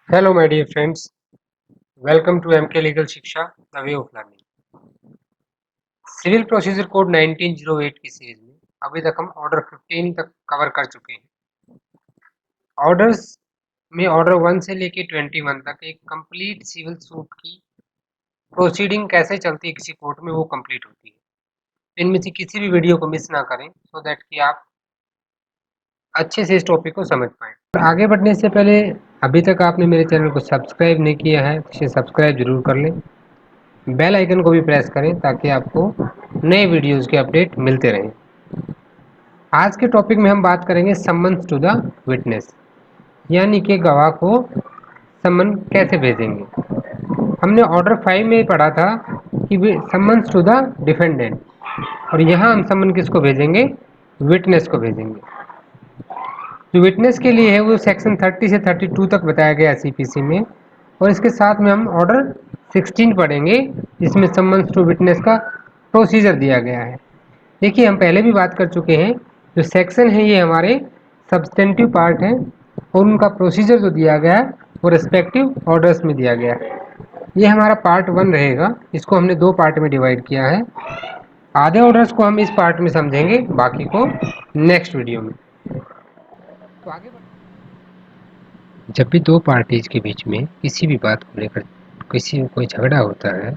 Hello, my dear friends. Welcome to MK Legal Shiksha, the way of learning. Civil procedure code 1908 की series में अभी तक हम order 15 तक कवर कर चुके हैं। ऑर्डर्स में ऑर्डर 1 से लेके 21 तक एक कंप्लीट सिविल सूट की प्रोसीडिंग कैसे चलती है किसी कोर्ट में वो कंप्लीट होती है। इनमें से किसी भी वीडियो को मिस ना करें सो दैट कि आप अच्छे से इस टॉपिक को समझ पाएँ। और आगे बढ़ने से पहले अभी तक आपने मेरे चैनल को सब्सक्राइब नहीं किया है तो इसे सब्सक्राइब जरूर कर लें। बेल आइकन को भी प्रेस करें ताकि आपको नए वीडियोस के अपडेट मिलते रहें। आज के टॉपिक में हम बात करेंगे समन्स टू द विटनेस, यानी कि गवाह को समन कैसे भेजेंगे। हमने ऑर्डर 5 में पढ़ा था कि समन्स टू द डिफेंडेंट, और यहाँ हम समन किसको भेजेंगे? विटनेस को भेजेंगे। जो विटनेस के लिए है वो सेक्शन 30 से 32 तक बताया गया सीपीसी में, और इसके साथ में हम ऑर्डर 16 पढ़ेंगे जिसमें समन्स टू विटनेस का प्रोसीजर दिया गया है। देखिए, हम पहले भी बात कर चुके हैं, जो सेक्शन है ये हमारे सब्सटेंटिव पार्ट है और उनका प्रोसीजर जो दिया गया है वो रेस्पेक्टिव ऑर्डर्स में दिया गया है। ये हमारा पार्ट 1 रहेगा, इसको हमने दो पार्ट में डिवाइड किया है। आधे ऑर्डर्स को हम इस पार्ट में समझेंगे, बाकी को नेक्स्ट वीडियो में। तो आगे जब भी दो पार्टीज के बीच में किसी भी बात को लेकर कोई झगड़ा होता है,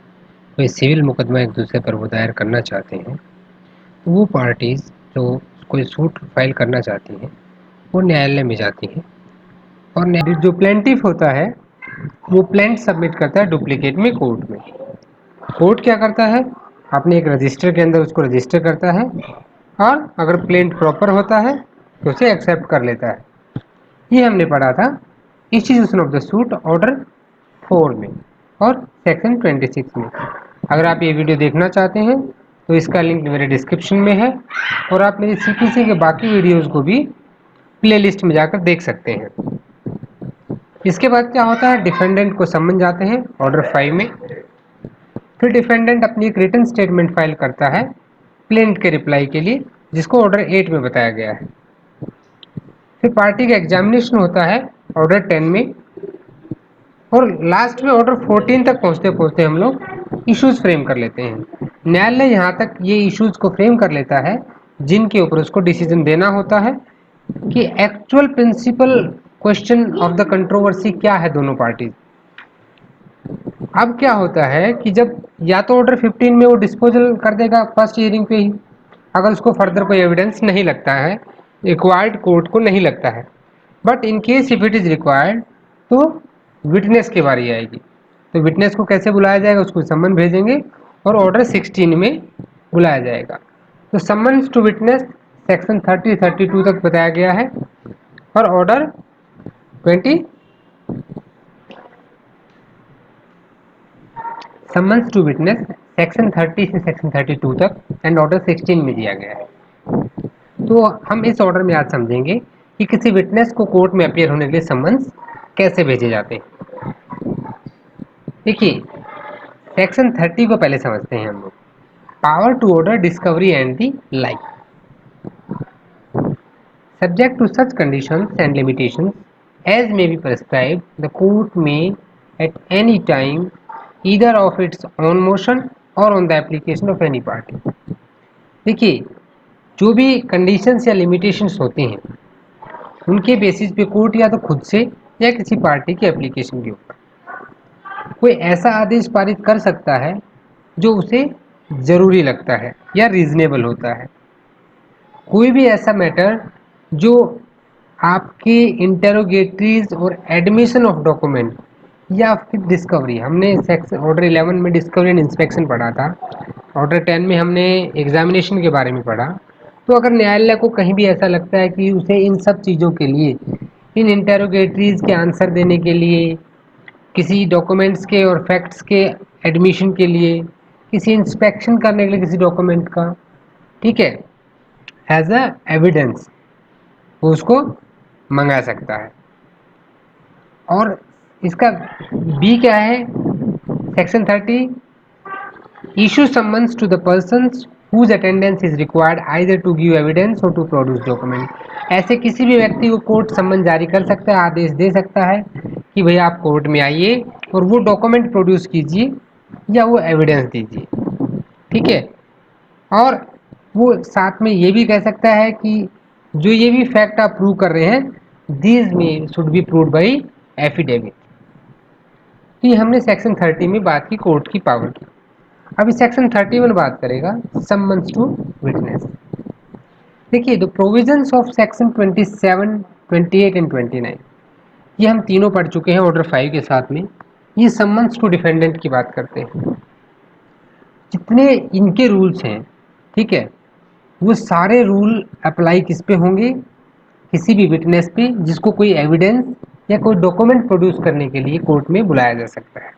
कोई सिविल मुकदमा एक दूसरे पर वो दायर करना चाहते हैं, तो वो पार्टीज जो कोई सूट फाइल करना चाहती हैं वो न्यायालय में जाती हैं, और जो प्लेंटिफ होता है वो प्लेंट सबमिट करता है डुप्लीकेट में कोर्ट में। कोर्ट क्या करता है, अपने एक रजिस्टर के अंदर उसको रजिस्टर करता है, और अगर प्लेंट प्रॉपर होता है तो उसे एक्सेप्ट कर लेता है। ये हमने पढ़ा था institution of the suit order 4 में और सेक्शन 26 में। अगर आप ये वीडियो देखना चाहते हैं तो इसका लिंक मेरे डिस्क्रिप्शन में है, और आप मेरी सीपीसी के बाकी वीडियोस को भी प्लेलिस्ट में जाकर देख सकते हैं। इसके बाद क्या होता है, डिफेंडेंट को समन जाते हैं ऑर्डर 5 में। फिर डिफेंडेंट अपनी एक रिटन स्टेटमेंट फाइल करता है प्लेंट के रिप्लाई के लिए, जिसको ऑर्डर 8 में बताया गया है। फिर पार्टी का एग्जामिनेशन होता है ऑर्डर 10 में, और लास्ट में ऑर्डर 14 तक पहुंचते पहुंचते हम लोग इश्यूज फ्रेम कर लेते हैं। न्यायालय यहाँ तक ये इश्यूज को फ्रेम कर लेता है जिनके ऊपर उसको डिसीजन देना होता है कि actual principal question of the controversy क्या है दोनों पार्टी। अब क्या होता है कि जब या तो ऑर्डर 15 में वो डिस्पोजल कर देगा फर्स्ट हियरिंग पे ही, अगर उसको फर्दर कोई एविडेंस नहीं लगता है, रिक्वायर्ड कोर्ट को नहीं लगता है। But in case if it is required तो विटनेस की बारी आएगी। तो विटनेस को कैसे बुलाया जाएगा, उसको समन भेजेंगे और ऑर्डर 16 में बुलाया जाएगा। तो समन्स टू विटनेस सेक्शन 30-32 तक बताया गया है, और order 20 summons to witness section 30 से सेक्शन 32 तक एंड ऑर्डर 16 में दिया गया है। तो हम इस ऑर्डर में आज समझेंगे कि किसी विटनेस को कोर्ट में अपीयर होने के लिए समन्स कैसे भेजे जाते हैं। देखिए, सेक्शन 30 को पहले समझते हैं हम लोग। Power to order discovery and the like, subject to such conditions and limitations as may be prescribed, the court may at any time either of its own motion or on the application of any party। देखिए, जो भी conditions या limitations होते हैं उनके basis पे court या तो खुद से या किसी पार्टी की एप्लीकेशन के ऊपर कोई ऐसा आदेश पारित कर सकता है जो उसे जरूरी लगता है या रीजनेबल होता है। कोई भी ऐसा मैटर जो आपके इंटेरोगेटरीज और एडमिशन ऑफ डॉक्यूमेंट या फिर डिस्कवरी, हमने सेक्शन ऑर्डर 11 में डिस्कवरी एंड इंस्पेक्शन पढ़ा था, ऑर्डर 10 में हमने एग्जामिनेशन के बारे में पढ़ा। तो अगर न्यायालय को कहीं भी ऐसा लगता है कि उसे इन सब चीज़ों के लिए, इन इंटेरोगेटरीज के आंसर देने के लिए, किसी डॉक्यूमेंट्स के और फैक्ट्स के एडमिशन के लिए, किसी इंस्पेक्शन करने के लिए किसी डॉक्यूमेंट का, ठीक है, एज अ एविडेंस वो उसको मंगा सकता है। और इसका बी क्या है, section 30, issue summons to the persons whose attendance is required either to give evidence or to produce document। ऐसे किसी भी व्यक्ति को कोर्ट सम्मन जारी कर सकता है, आदेश दे सकता है कि भैया आप कोर्ट में आइए और वो डॉक्यूमेंट प्रोड्यूस कीजिए या वो एविडेंस दीजिए, ठीक है। और वो साथ में ये भी कह सकता है कि जो ये भी फैक्ट आप प्रूव कर रहे हैं, दीज में should be proved by affidavit. तो ये हमने सेक्शन 30 में बात की कोर्ट की पावर की। अभी सेक्शन 31 बात करेगा समन्स टू विटनेस। देखिए the provisions of section 27, 28 and 29, ये हम तीनों पढ़ चुके हैं ऑर्डर 5 के साथ में। ये समन्स टू डिफेंडेंट की बात करते हैं। जितने इनके रूल्स हैं, ठीक है, वो सारे रूल अप्लाई किस पे होंगे? किसी भी विटनेस पे जिसको कोई एविडेंस या कोई डॉक्यूमेंट प्रोड्यूस करने के लिए कोर्ट में बुलाया जा सकता है।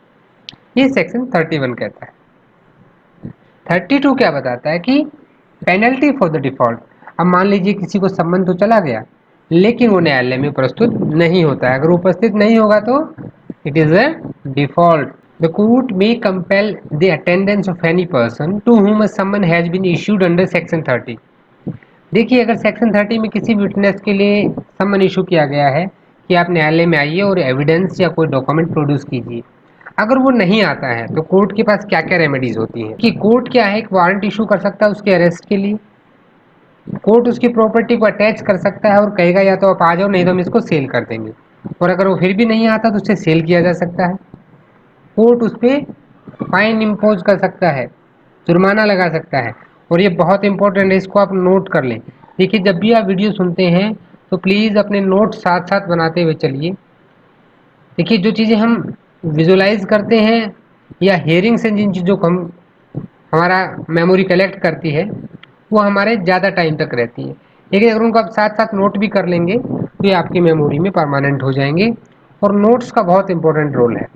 ये सेक्शन 31 कहता है। 32 क्या बताता है कि पेनल्टी फॉर द डिफॉल्ट। अब मान लीजिए किसी को सम्मन तो चला गया, लेकिन वो न्यायालय में प्रस्तुत नहीं होता है। अगर उपस्थित नहीं होगा तो it is a default. The court may compel the attendance of any person to whom a summon has been issued under section 30। देखिए अगर सेक्शन 30 में किसी विटनेस के लिए सम्मन इशू किया गया है कि आप न्यायालय में आइए और एविडेंस या कोई डॉक्यूमेंट प्रोड्यूस कीजिए, अगर वो नहीं आता है तो कोर्ट के पास क्या क्या रेमेडीज होती हैं कि कोर्ट क्या है, एक वारंट इशू कर सकता है उसके अरेस्ट के लिए। कोर्ट उसकी प्रॉपर्टी को अटैच कर सकता है और कहेगा या तो आप आ जाओ नहीं तो हम इसको सेल कर देंगे। और अगर वो फिर भी नहीं आता तो उसे सेल किया जा सकता है। कोर्ट उस पर फाइन इम्पोज कर सकता है, जुर्माना लगा सकता है। और ये बहुत इंपॉर्टेंट है, इसको आप नोट कर लें। देखिए जब भी आप वीडियो सुनते हैं तो प्लीज़ अपने नोट साथ साथ बनाते हुए चलिए। देखिए जो चीज़ें हम विजुलाइज करते हैं या हियरिंग से जिन चीज़ों को हम हमारा मेमोरी कलेक्ट करती है वो हमारे ज़्यादा टाइम तक रहती है, लेकिन अगर उनको आप साथ साथ नोट भी कर लेंगे तो ये आपकी मेमोरी में परमानेंट हो जाएंगे। और नोट्स का बहुत इंपॉर्टेंट रोल है,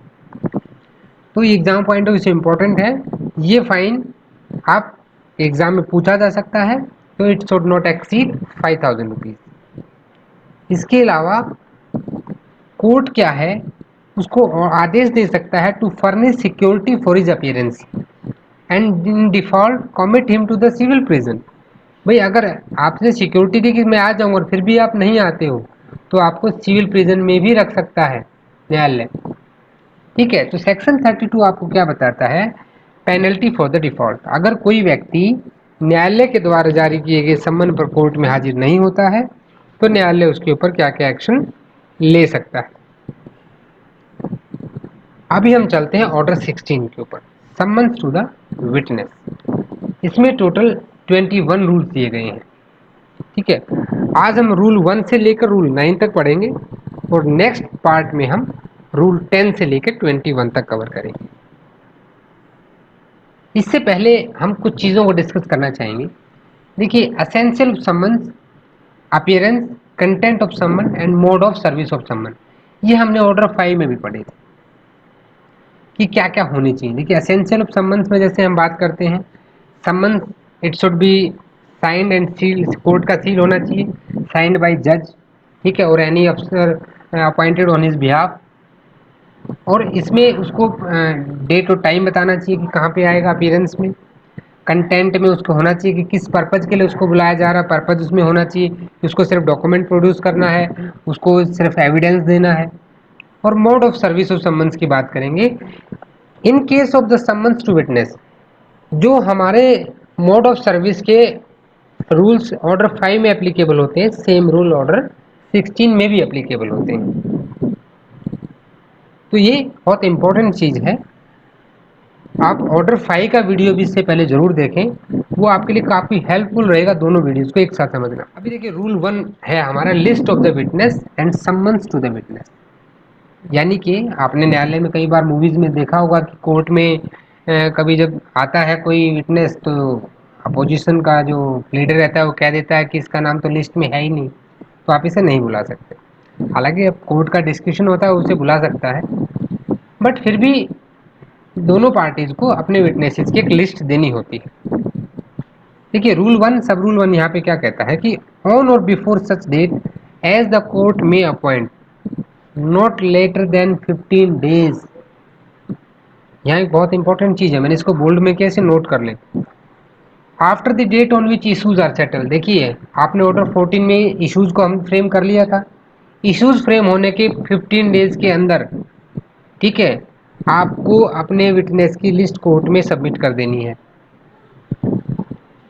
तो ये एग्जाम पॉइंट ऑफ व्यू से इम्पोर्टेंट है। ये फाइन आप एग्जाम में पूछा जा सकता है, तो it should not exceed 5000 rupees. इसके अलावा कोर्ट क्या है, उसको आदेश दे सकता है to furnish security for his appearance and in default commit him to the civil prison. भाई अगर आपसे सिक्योरिटी दी कि मैं आ जाऊंगा और फिर भी आप नहीं आते हो तो आपको सिविल प्रिजन में भी रख सकता है न्यायालय, ठीक है। तो सेक्शन 32 आपको क्या बताता है? Penalty for the default. अगर कोई व्यक्ति न्यायालय के द्वारा जारी किए गए सम्मन पर कोर्ट में हाजिर नहीं होता है तो न्यायालय उसके ऊपर क्या क्या एक्शन ले सकता है। अभी हम चलते हैं ऑर्डर 16 के ऊपर, सम्मन्स टू द विटनेस। इसमें टोटल 21 रूल्स दिए गए हैं, ठीक है। आज हम रूल 1 से लेकर रूल 9 तक पढ़ेंगे और नेक्स्ट पार्ट में हम रूल 10 से लेकर 21 तक कवर करेंगे। इससे पहले हम कुछ चीज़ों को डिस्कस करना चाहेंगे। देखिए essential summons, appearance, content of summon and mode of service of summon, ये हमने ऑर्डर 5 में भी पढ़े थे कि क्या क्या होनी चाहिए। देखिए असेंशियल ऑफ समन्स में जैसे हम बात करते हैं, summons it should be signed and seal, court का सील होना चाहिए, साइंड बाय जज, ठीक है, और एनी अफसर अपॉइंटेड ऑन हिज बिहाफ। और इसमें उसको डेट और टाइम बताना चाहिए कि कहाँ पे आएगा अपीयरेंस में। कंटेंट में उसको होना चाहिए कि किस पर्पज़ के लिए उसको बुलाया जा रहा है, पर्पज़ उसमें होना चाहिए कि उसको सिर्फ डॉक्यूमेंट प्रोड्यूस करना है, उसको सिर्फ एविडेंस देना है। और mode of service of summons की बात करेंगे। In case of the summons to witness, जो हमारे मोड ऑफ सर्विस के रूल्स ऑर्डर 5 में एप्लीकेबल होते हैं, सेम रूल ऑर्डर 16 में भी एप्लीकेबल होते हैं। तो ये बहुत इंपॉर्टेंट चीज़ है। आप ऑर्डर 5 का वीडियो भी इससे पहले जरूर देखें, वो आपके लिए काफ़ी हेल्पफुल रहेगा दोनों वीडियोस को एक साथ समझना। अभी देखिए रूल 1 है हमारा list of the witness and summons to the witness. यानी कि आपने न्यायालय में कई बार मूवीज में देखा होगा कि कोर्ट में कभी जब आता है कोई विटनेस तो अपोजिशन का जो लीडर रहता है वो कह देता है कि इसका नाम तो लिस्ट में है ही नहीं, तो आप इसे नहीं बुला सकते। हालांकि अब कोर्ट का डिस्कशन होता है उसे बुला सकता है, बट फिर भी दोनों पार्टीज को अपने विटनेसेस की एक लिस्ट देनी होती है। देखिए रूल 1, सब रूल 1 यहाँ पे क्या कहता है कि on or before such date as the court में appoint not later than 15 days. यहाँ एक बहुत इंपॉर्टेंट चीज है, मैंने इसको बोल्ड में कैसे नोट कर लें। After the date on which issues are settle. देखिए आपने ऑर्डर 14 में इशूज को हम फ्रेम कर लिया था। इश्यूज फ्रेम होने के 15 डेज के अंदर, ठीक है, आपको अपने विटनेस की लिस्ट कोर्ट में सबमिट कर देनी है।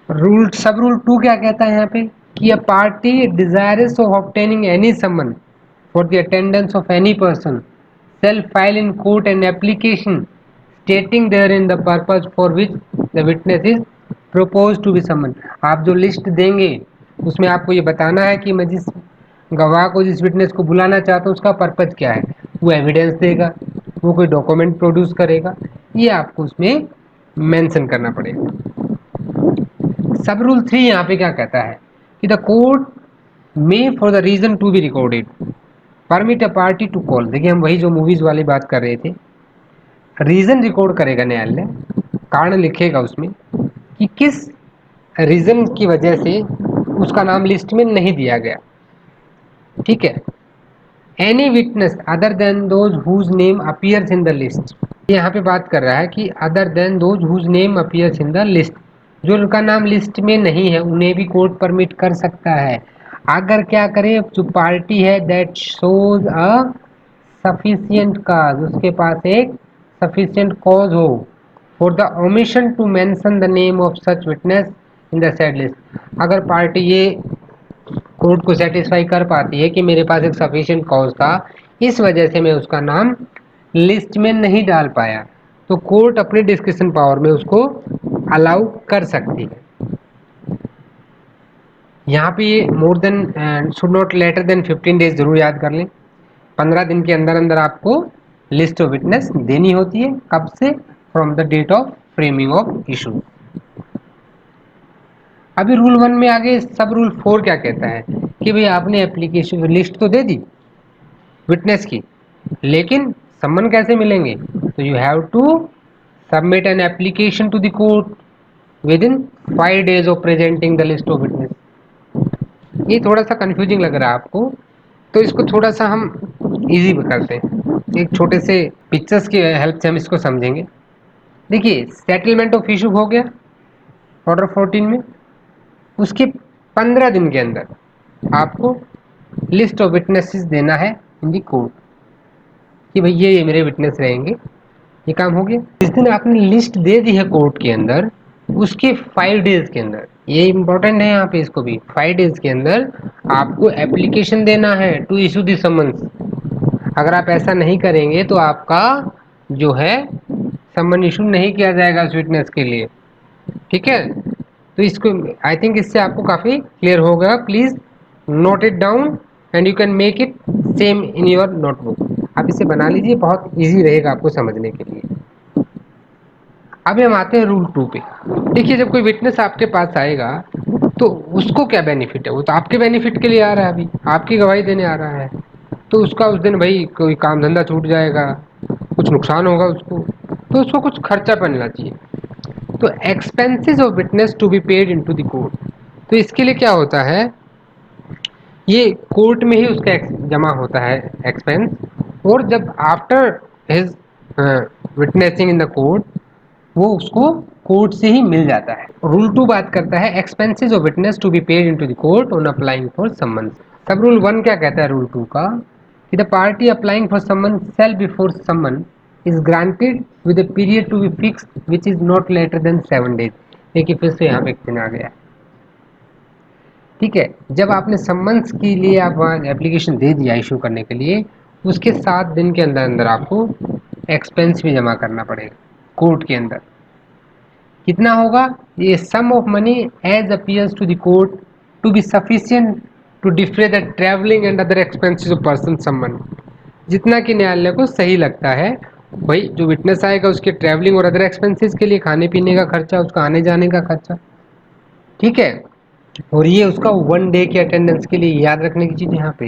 सब रूल 2 क्या कहता है यहाँ पे कि a party desirous of obtaining any summon for the attendance of any person shall file in court an application stating therein the purpose for which the witness is proposed to be summoned। आप जो list देंगे उसमें आपको ये बताना है कि मैं जिस गवाह को, जिस विटनेस को बुलाना चाहता हूँ उसका पर्पज क्या है। वो एविडेंस देगा, वो कोई डॉक्यूमेंट प्रोड्यूस करेगा, ये आपको उसमें मेंशन करना पड़ेगा। सब रूल 3 यहाँ पे क्या कहता है कि the court may for the reason to be recorded permit a party to call. देखिए हम वही जो मूवीज वाली बात कर रहे थे, रीजन रिकॉर्ड करेगा न्यायालय, कारण लिखेगा उसमें कि किस रीजन की वजह से उसका नाम लिस्ट में नहीं दिया गया, ठीक है। Any witness other than those whose name appears in the list, यहाँ पे बात कर रहा है कि other than those whose name appears in the list, जो उनका नाम लिस्ट में नहीं है उन्हें भी कोर्ट परमिट कर सकता है। अगर क्या करे, जो पार्टी है that shows a sufficient cause, उसके पास एक सफिशिएंट कॉज हो for the omission to mention the name of such witness in the said list. अगर पार्टी ये कोर्ट को सेटिस्फाई कर पाती है कि मेरे पास एक सफिशिएंट कॉज था, इस वजह से मैं उसका नाम लिस्ट में नहीं डाल पाया, तो कोर्ट अपने डिस्क्रिप्शन पावर में उसको अलाउ कर सकती है। यहाँ पे ये more than should not later than 15 days जरूर याद कर लें। 15 दिन के अंदर अंदर आपको लिस्ट ऑफ विटनेस देनी होती है। कब से? From the date of framing of issue. अभी रूल 1 में आगे सब रूल 4 क्या कहता है कि भाई आपने एप्लीकेशन लिस्ट तो दे दी विटनेस की, लेकिन सम्मन कैसे मिलेंगे? तो you have to submit an application to the court within 5 days of presenting the list of witness. ये थोड़ा सा कंफ्यूजिंग लग रहा है आपको, तो इसको थोड़ा सा हम इजी करते हैं। एक छोटे से पिक्चर्स की हेल्प से हम इसको समझेंगे। देखिए सेटलमेंट ऑफ इशू हो गया ऑर्डर 14 में, उसके 15 दिन के अंदर आपको लिस्ट ऑफ विटनेसेस देना है इन दी कोर्ट कि भाई ये मेरे विटनेस रहेंगे। ये काम हो गया। जिस दिन आपने लिस्ट दे दी है कोर्ट के अंदर, उसके 5 डेज के अंदर, ये इंपॉर्टेंट है यहाँ पे, इसको भी 5 डेज के अंदर आपको एप्लीकेशन देना है टू इशू दी समन्स। अगर आप ऐसा नहीं करेंगे तो आपका जो है समन इशू नहीं किया जाएगा उस विटनेस के लिए, ठीक है। तो इसको आई थिंक इससे आपको काफ़ी क्लियर होगा। Please note it down and you can make it same in your notebook. आप इसे बना लीजिए, बहुत इजी रहेगा आपको समझने के लिए। अभी हम आते हैं रूल 2 पे। देखिए जब कोई विटनेस आपके पास आएगा तो उसको क्या बेनिफिट है? वो तो आपके बेनिफिट के लिए आ रहा है, अभी आपकी गवाही देने आ रहा है, तो उसका उस दिन भाई कोई काम धंधा छूट जाएगा, कुछ नुकसान होगा उसको, तो उसको कुछ खर्चा पड़ना चाहिए। तो expenses of witness to be paid into the court, तो इसके लिए क्या होता है, ये कोर्ट में ही उसका जमा होता है एक्सपेंस, और जब after his witnessing in the court वो उसको कोर्ट से ही मिल जाता है। रूल 2 बात करता है expenses of witness to be paid into the court on applying for summon. Sub rule 1 क्या कहता है रूल 2 का कि the party applying for summon shall before summon is granted with a period to be fixed which is not later than 7 days। देखिए फिर से यहाँ पे एक दिन आ गया, ठीक है। जब आपने सम्मन्स के लिए आप एप्लीकेशन दे दिया इशू करने के लिए, उसके 7 दिन के अंदर अंदर आपको एक्सपेंस भी जमा करना पड़ेगा कोर्ट के अंदर। कितना होगा? ये sum of money as appears to the court to be sufficient to defray the travelling and other expenses of person summon. जितना कि न्यायालय को सही लगता है, भाई जो विटनेस आएगा उसके ट्रैवलिंग और अदर एक्सपेंसेस के लिए, खाने पीने का खर्चा, उसका आने जाने का खर्चा, ठीक है। और ये उसका 1 डे के अटेंडेंस के लिए याद रखने की चीज़ यहाँ पे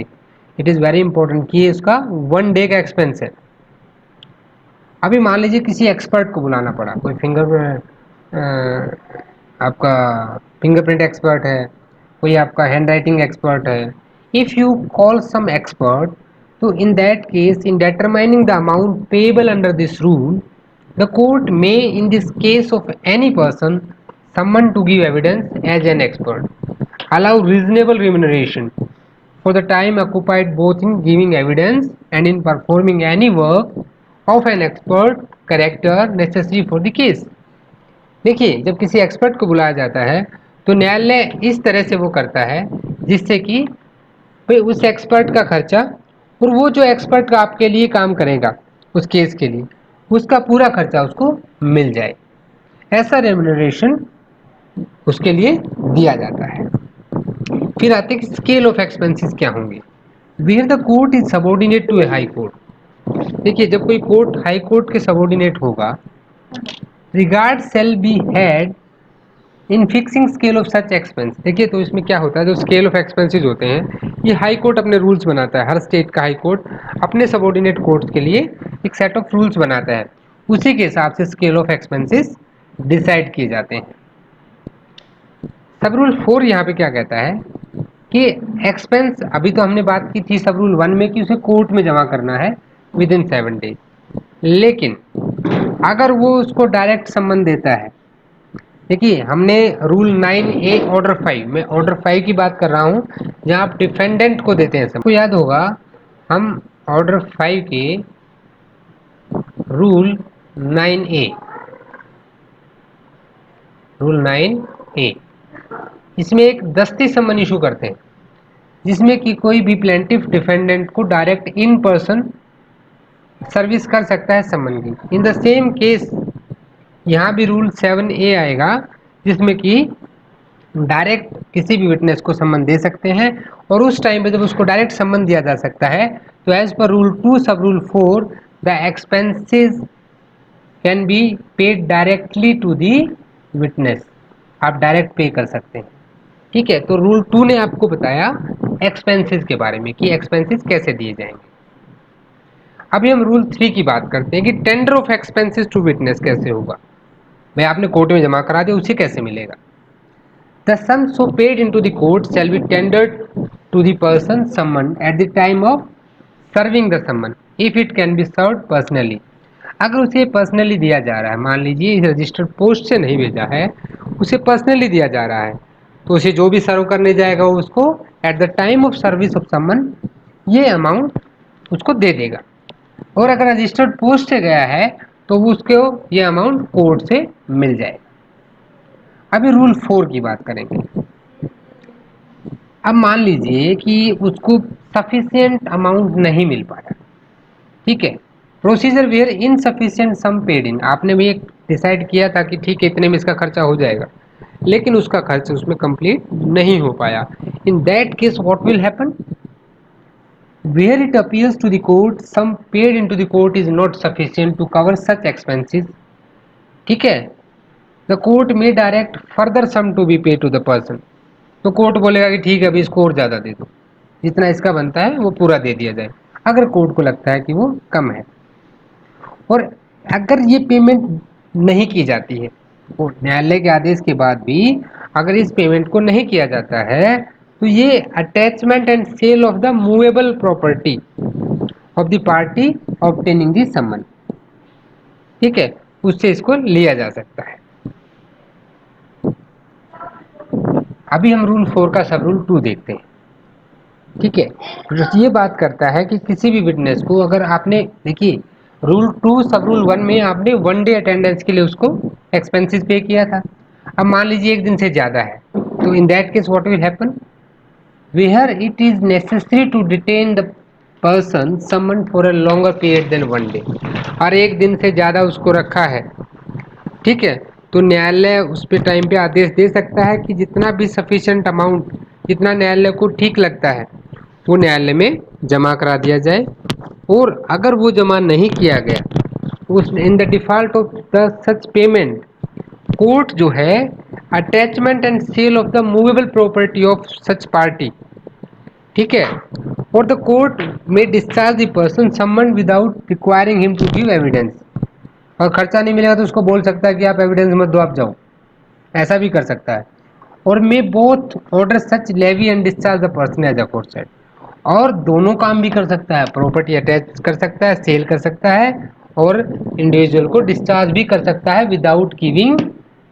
इट इज़ वेरी इंपॉर्टेंट कि ये उसका 1 डे का एक्सपेंस है। अभी मान लीजिए किसी एक्सपर्ट को बुलाना पड़ा, कोई आपका फिंगरप्रिंट एक्सपर्ट है, कोई आपका हैंड राइटिंग एक्सपर्ट है। If you call some expert, तो in that case in determining the amount payable under this rule, the court may in this case of any person summoned to give evidence as an expert allow reasonable remuneration for the time occupied both in giving evidence and in performing any work of an expert character necessary for the case। देखिए, जब किसी expert को बुलाया जाता है तो न्यायालय इस तरह से वो करता है जिससे कि भाई उस एक्सपर्ट का खर्चा और वो जो एक्सपर्ट का आपके लिए काम करेगा उस केस के लिए, उसका पूरा खर्चा उसको मिल जाए, ऐसा रेम्यूनरेशन उसके लिए दिया जाता है। फिर आते हैं कि स्केल ऑफ एक्सपेंसेस क्या होंगे। Where the court is subordinate to a high court. देखिए, जब कोई कोर्ट हाई कोर्ट के सबॉर्डिनेट होगा, regard shall be had in fixing scale of such expense. देखिए, तो इसमें क्या होता है, जो स्केल ऑफ एक्सपेंसेस होते हैं ये हाई कोर्ट अपने रूल्स बनाता है। हर स्टेट का हाई कोर्ट अपने सबॉर्डिनेट कोर्ट के लिए एक सेट ऑफ रूल्स बनाता है, उसी के हिसाब से स्केल ऑफ एक्सपेंसेस डिसाइड किए जाते हैं। सब रूल 4 यहाँ पे क्या कहता है कि एक्सपेंस, अभी तो हमने बात की थी सब रूल 1 में कि उसे कोर्ट में जमा करना है विद इन 7 डेज, लेकिन अगर वो उसको डायरेक्ट सम्मन देता है, देखिए हमने रूल 9A ऑर्डर 5, मैं ऑर्डर 5 की बात कर रहा हूँ जहाँ आप डिफेंडेंट को देते हैं। सबको याद होगा, हम ऑर्डर 5 के रूल 9A, रूल 9A, इसमें एक दस्ती सम्मन इशू करते हैं जिसमें कि कोई भी प्लेंटिफ डिफेंडेंट को डायरेक्ट इन पर्सन सर्विस कर सकता है सम्मन की। इन द सेम केस यहाँ भी रूल 7A आएगा जिसमें कि डायरेक्ट किसी भी विटनेस को सम्मन दे सकते हैं, और उस टाइम पे जब उसको डायरेक्ट सम्मन दिया जा सकता है तो as per rule 2 sub rule 4 the expenses can be paid directly to the witness. आप डायरेक्ट पे कर सकते हैं। ठीक है, तो रूल 2 ने आपको बताया एक्सपेंसेस के बारे में कि एक्सपेंसेस कैसे दिए जाएंगे। अभी हम रूल 3 की बात करते हैं कि tender of expenses to witness कैसे होगा। भाई आपने कोर्ट में जमा करा दिया, उसे कैसे मिलेगा। The sum so paid into the court shall be tendered to the person summoned at the time of serving the summon if it can be served personally। अगर उसे पर्सनली दिया जा रहा है, मान लीजिए रजिस्टर्ड पोस्ट से नहीं भेजा है, उसे पर्सनली दिया जा रहा है, तो उसे जो भी सर्व करने जाएगा वो उसको at the time of service of summon ये अमाउंट उसको दे देगा। और अगर रजिस्टर्ड पोस्ट से गया है तो वो उसको ये अमाउंट कोर्ट से मिल जाएगा। अभी रूल 4 की बात करेंगे। अब मान लीजिए कि उसको सफिशिएंट अमाउंट नहीं मिल पाया, ठीक है, procedure where insufficient sum paid in, आपने भी एक डिसाइड किया था कि ठीक है इतने में इसका खर्चा हो जाएगा, लेकिन उसका खर्च उसमें कंप्लीट नहीं हो पाया। In that case what will happen, where it appears to the court sum paid into the court is not sufficient to cover such expenses, ठीक है, the court may direct further sum to be pay to the person. तो court बोलेगा कि ठीक है अभी इसको और ज़्यादा दे दो, जितना इसका बनता है वो पूरा दे दिया जाए, अगर कोर्ट को लगता है कि वो कम है। और अगर ये पेमेंट नहीं की जाती है, वो न्यायालय के आदेश के बाद भी अगर इस पेमेंट को नहीं किया जाता है तो ये attachment and sale of the movable property of the party obtaining the summons, ठीक है, उससे इसको लिया जा सकता है। अभी हम रूल 4 का सब रूल 2 देखते हैं। ठीक है, तो ये बात करता है कि किसी भी विटनेस को अगर आपने, देखिए रूल 2 सब रूल 1 में आपने 1 डे अटेंडेंस के लिए उसको एक्सपेंसेस पे किया था। अब मान लीजिए एक दिन से ज़्यादा है, तो in that case what will happen, where it is necessary to detain the person summon for a longer period than 1 day, और एक दिन से ज़्यादा उसको रखा है, ठीक है, तो न्यायालय उस पे टाइम पे आदेश दे सकता है कि जितना भी सफिशिएंट अमाउंट, जितना न्यायालय को ठीक लगता है वो न्यायालय में जमा करा दिया जाए। और अगर वो जमा नहीं किया गया, उस in the default of the such payment, court जो है attachment and sale of the movable property of such party, ठीक है, और द कोर्ट में discharge the person summon without requiring him to give evidence. और खर्चा नहीं मिलेगा तो उसको बोल सकता है कि आप एविडेंस मत दो, आप जाओ, ऐसा भी कर सकता है। और may both order such levy and discharge the person as a court side, और दोनों काम भी कर सकता है, प्रॉपर्टी अटैच कर सकता है, सेल कर सकता है, और इंडिविजुअल को डिस्चार्ज भी कर सकता है विदाउट गिविंग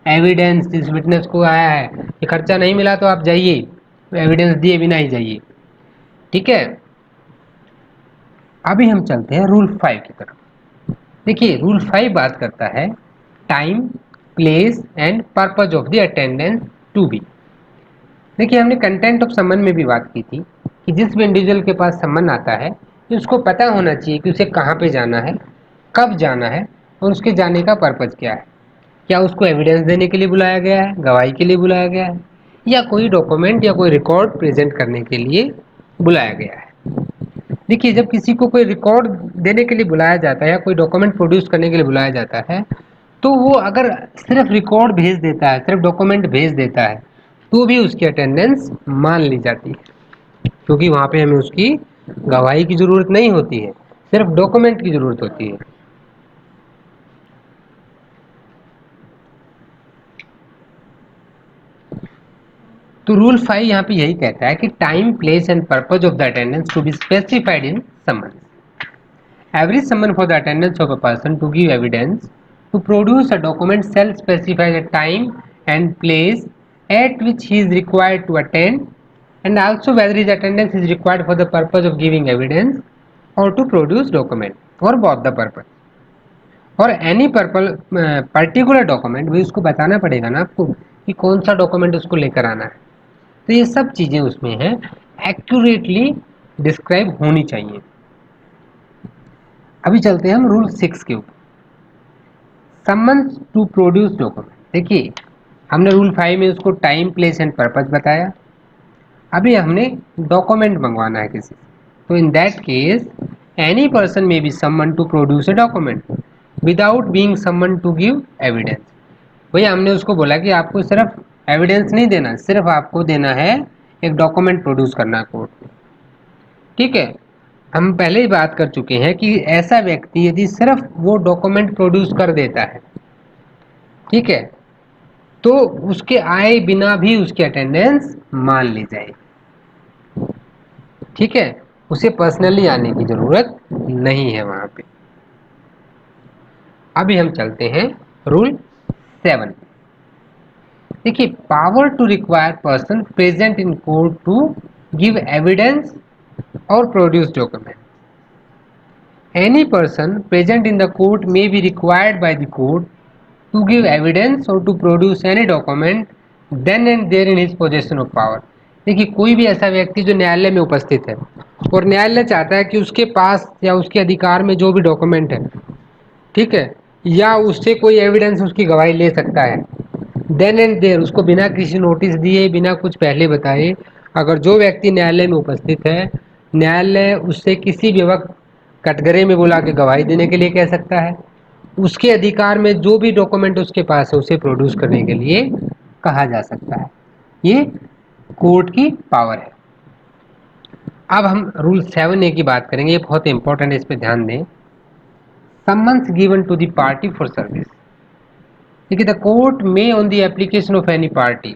एविडेंस। इस विटनेस को आया है कि खर्चा नहीं मिला तो आप जाइए, एविडेंस दिए बिना ही जाइए। ठीक है, अभी हम चलते हैं रूल 5 की तरफ। देखिए रूल 5 बात करता है time, place and purpose of the attendance to be. देखिए हमने कंटेंट ऑफ समन में भी बात की थी कि जिस भी इंडिविजुअल के पास समन आता है तो उसको पता होना चाहिए कि उसे कहाँ पे जाना है, कब जाना है और उसके जाने का पर्पज क्या है। क्या उसको एविडेंस देने के लिए बुलाया गया है, गवाही के लिए बुलाया गया है, या कोई डॉक्यूमेंट या कोई रिकॉर्ड प्रेजेंट करने के लिए बुलाया गया है। देखिए जब किसी को कोई रिकॉर्ड देने के लिए बुलाया जाता है या कोई डॉक्यूमेंट प्रोड्यूस करने के लिए बुलाया जाता है तो वो अगर सिर्फ रिकॉर्ड भेज देता है, सिर्फ डॉक्यूमेंट भेज देता है तो भी उसकी अटेंडेंस मान ली जाती है, क्योंकि वहाँ पे हमें उसकी गवाही की ज़रूरत नहीं होती है, सिर्फ डॉक्यूमेंट की ज़रूरत होती है। तो रूल 5 यहाँ पे यही कहता है कि time, place and purpose of the attendance to be specified in summon. Every summon for the attendance of a person to give evidence to produce a document shall specify the time and place at which he is required to attend, and also whether his attendance is required for the purpose of giving evidence or to produce document for both the purpose और any particular document भी उसको बताना पड़ेगा ना आपको कि कौन सा डॉक्यूमेंट उसको लेकर आना है। तो ये सब चीज़ें उसमें हैं, एक्यूरेटली डिस्क्राइब होनी चाहिए। अभी चलते हैं हम रूल 6 के ऊपर, समन्स टू प्रोड्यूस डॉक्यूमेंट। देखिए हमने रूल 5 में उसको टाइम, प्लेस एंड पर्पज बताया, अभी हमने डॉक्यूमेंट मंगवाना है किसी से। तो in that case any person may be summon to produce a document without being summon to give evidence. भैया हमने उसको बोला कि आपको सिर्फ एविडेंस नहीं देना, सिर्फ आपको देना है एक डॉक्यूमेंट प्रोड्यूस करना है कोर्ट में। ठीक है, हम पहले ही बात कर चुके हैं कि ऐसा व्यक्ति यदि सिर्फ वो डॉक्यूमेंट प्रोड्यूस कर देता है, ठीक है, तो उसके आए बिना भी उसकी अटेंडेंस मान ली जाए। ठीक है, उसे पर्सनली आने की जरूरत नहीं है वहां पे। अभी हम चलते हैं रूल 7। देखिए power to require person present in court to give evidence or produce document. Any person present in the court may be required by the court to give evidence or to produce any document then and there in his possession of power। देखिए कोई भी ऐसा व्यक्ति जो न्यायालय में उपस्थित है और न्यायालय चाहता है कि उसके पास या उसके अधिकार में जो भी डॉक्यूमेंट है, ठीक है, या उससे कोई एविडेंस उसकी गवाही ले सकता है, देन एंड देयर उसको बिना किसी नोटिस दिए, बिना कुछ पहले बताए, अगर जो व्यक्ति न्यायालय में उपस्थित है, न्यायालय उससे किसी भी वक्त कटघरे में बुला के गवाही देने के लिए कह सकता है। उसके अधिकार में जो भी डॉक्यूमेंट उसके पास है उसे प्रोड्यूस करने के लिए कहा जा सकता है। ये कोर्ट की पावर है। अब हम रूल 7A की बात करेंगे, ये बहुत इंपॉर्टेंट है, इस पर ध्यान दें। Summons given to the party for service. देखिए द कोर्ट में on the application of any party,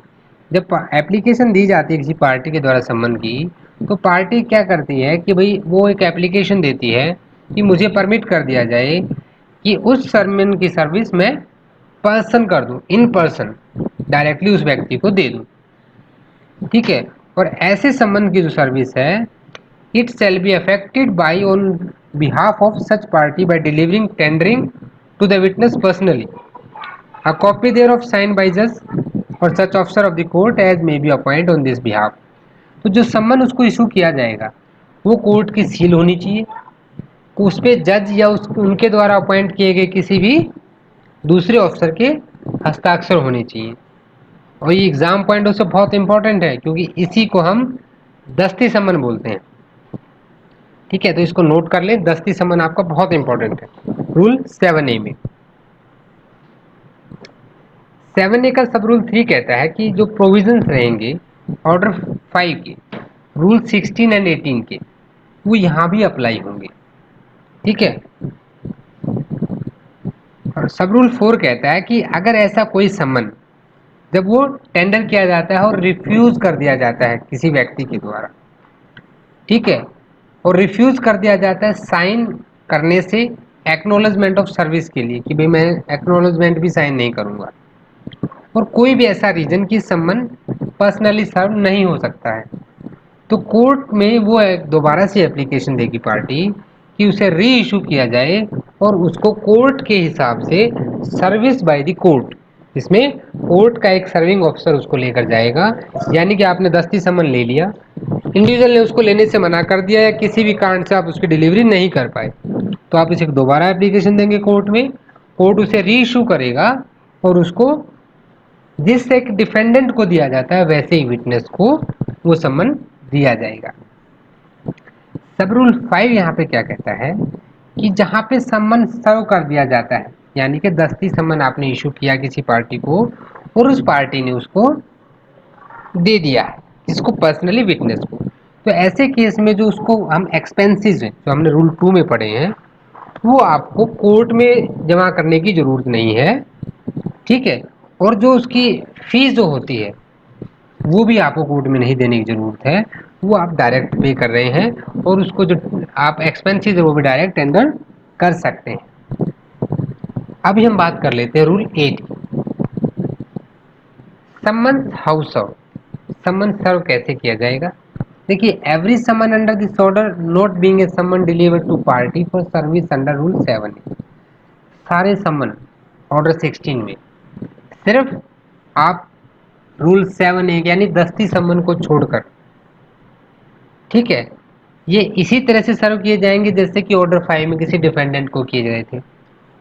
जब एप्लीकेशन दी जाती है किसी पार्टी के द्वारा सम्मन की, तो पार्टी क्या करती है कि भाई वो एक एप्लीकेशन देती है कि मुझे परमिट कर दिया जाए कि उस सम्मन की सर्विस मैं पर्सन कर दूं, इन पर्सन डायरेक्टली उस व्यक्ति को दे दूं। ठीक है, और ऐसे सम्मन की जो सर्विस है, it shall be effected by on behalf of such party by delivering tendering to the witness personally a copy thereof signed by judge or such officer of the court as may be appointed on this behalf। तो जो सम्मन उसको issue किया जाएगा वो court की seal होनी चाहिए, उस पे जज या उनके द्वारा अपॉइंट किए गए किसी भी दूसरे ऑफिसर के हस्ताक्षर होने चाहिए। और ये एग्जाम पॉइंट उससे बहुत इंपॉर्टेंट है क्योंकि इसी को हम दस्ती सम्मन बोलते हैं। ठीक है, तो इसको नोट कर लें, दस्ती सम्मन आपका बहुत इंपॉर्टेंट है रूल 7A में। 7A का सब रूल 3 कहता है कि जो प्रोविजंस रहेंगे ऑर्डर 5 के, रूल 16 एंड 18 के, वो यहाँ भी अप्लाई होंगे। ठीक है, और सब रूल 4 कहता है कि अगर ऐसा कोई सम्मन जब वो टेंडर किया जाता है और रिफ्यूज कर दिया जाता है किसी व्यक्ति के द्वारा, ठीक है, और रिफ्यूज कर दिया जाता है साइन करने से एक्नोलेजमेंट ऑफ सर्विस के लिए कि भाई मैं एक्नोलेजमेंट भी साइन नहीं करूंगा, और कोई भी ऐसा रीजन कि सम्मन पर्सनली सर्व नहीं हो सकता है, तो कोर्ट में वो दोबारा से एप्लीकेशन देगी पार्टी कि उसे री इशू किया जाए और उसको कोर्ट के हिसाब से सर्विस बाय द कोर्ट, इसमें कोर्ट का एक सर्विंग ऑफिसर उसको लेकर जाएगा। यानी कि आपने दस्ती समन ले लिया, इंडिविजुअल ने उसको लेने से मना कर दिया या किसी भी कारण से आप उसकी डिलीवरी नहीं कर पाए, तो आप इसे दोबारा एप्लीकेशन देंगे कोर्ट में, कोर्ट उसे री इशू करेगा और उसको जिस एक डिफेंडेंट को दिया जाता है वैसे ही विटनेस को वो समन दिया जाएगा। सब रूल 5 यहाँ पे क्या कहता है कि जहाँ पे समन सर्व कर दिया जाता है, यानी कि दस्ती समन आपने इशू किया किसी पार्टी को और उस पार्टी ने उसको दे दिया है, किसको, पर्सनली विटनेस को, तो ऐसे केस में जो उसको हम एक्सपेंसेस हैं जो हमने रूल 2 में पढ़े हैं वो आपको कोर्ट में जमा करने की जरूरत नहीं है, ठीक है। और जो उसकी फीस जो होती है वो भी आपको कोर्ट में नहीं देने की जरूरत है, वो आप डायरेक्ट पे कर रहे हैं और उसको जो आप एक्सपेंसेस है वो भी डायरेक्ट टेंडर कर सकते हैं। अभी हम बात कर लेते हैं रूल 8, समन हाउस सर्व। समन सर्व कैसे किया जाएगा? देखिए, every summon under this order not being a summon delivered to party for service under rule 7, सारे समन ऑर्डर 16 में सिर्फ आप रूल 7 यानी दस्ती समन को छोड़कर, ठीक है, ये इसी तरह से सर्व किए जाएंगे जैसे कि ऑर्डर 5 में किसी डिफेंडेंट को किए गए थे।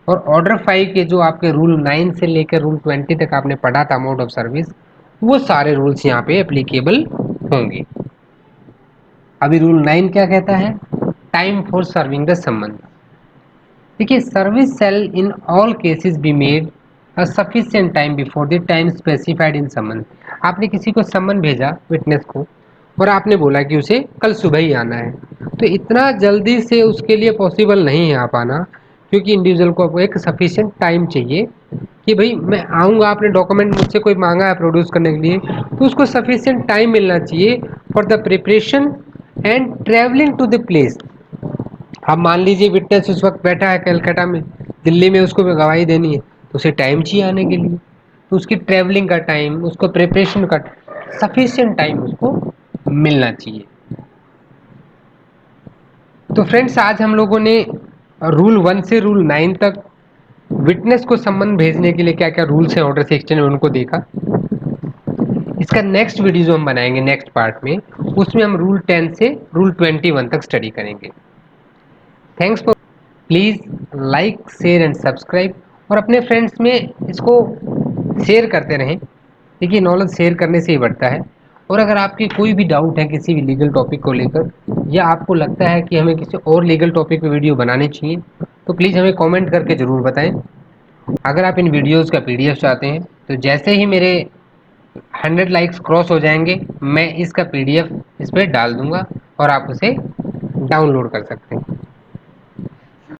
और ऑर्डर 5 के जो आपके रूल 9 से लेकर रूल 20 तक आपने पढ़ा था मोड ऑफ सर्विस, वो सारे रूल्स यहाँ पे एप्लीकेबल होंगे। अभी रूल 9 क्या कहता है? Time for serving the summon. देखिए, service shall in all cases be made a sufficient time before the time specified in summon. आपने किसी को समन भेजा विटनेस को और आपने बोला कि उसे कल सुबह ही आना है, तो इतना जल्दी से उसके लिए पॉसिबल नहीं है आ पाना, क्योंकि इंडिविजुअल को एक सफिशिएंट टाइम चाहिए कि भाई मैं आऊँगा, आपने डॉक्यूमेंट मुझसे कोई मांगा है प्रोड्यूस करने के लिए, तो उसको सफिशिएंट टाइम मिलना चाहिए for the preparation and travelling to the place. अब मान लीजिए विटनेस उस वक्त बैठा है कलकत्ता में, दिल्ली में उसको भी गवाही देनी है, तो उसे टाइम चाहिए आने के लिए, तो उसकी ट्रैवलिंग का टाइम, उसको प्रिपरेशन का सफिशिएंट टाइम उसको मिलना चाहिए। तो फ्रेंड्स, आज हम लोगों ने रूल 1 से रूल 9 तक विटनेस को सम्मन भेजने के लिए क्या क्या रूल्स हैं ऑर्डर 16 में उनको देखा। इसका नेक्स्ट वीडियो जो हम बनाएंगे नेक्स्ट पार्ट में, उसमें हम रूल 10 से रूल 21 तक स्टडी करेंगे। Thanks for, please like share and subscribe और अपने फ्रेंड्स में इसको शेयर करते रहें। देखिए, नॉलेज शेयर करने से ही बढ़ता है। और अगर आपकी कोई भी डाउट है किसी भी लीगल टॉपिक को लेकर, या आपको लगता है कि हमें किसी और लीगल टॉपिक पे वीडियो बनानी चाहिए, तो प्लीज़ हमें कमेंट करके ज़रूर बताएं। अगर आप इन वीडियोज़ का पीडीएफ चाहते हैं तो जैसे ही मेरे 100 लाइक्स क्रॉस हो जाएंगे मैं इसका पीडीएफ इस पर डाल दूंगा और आप उसे डाउनलोड कर सकते हैं।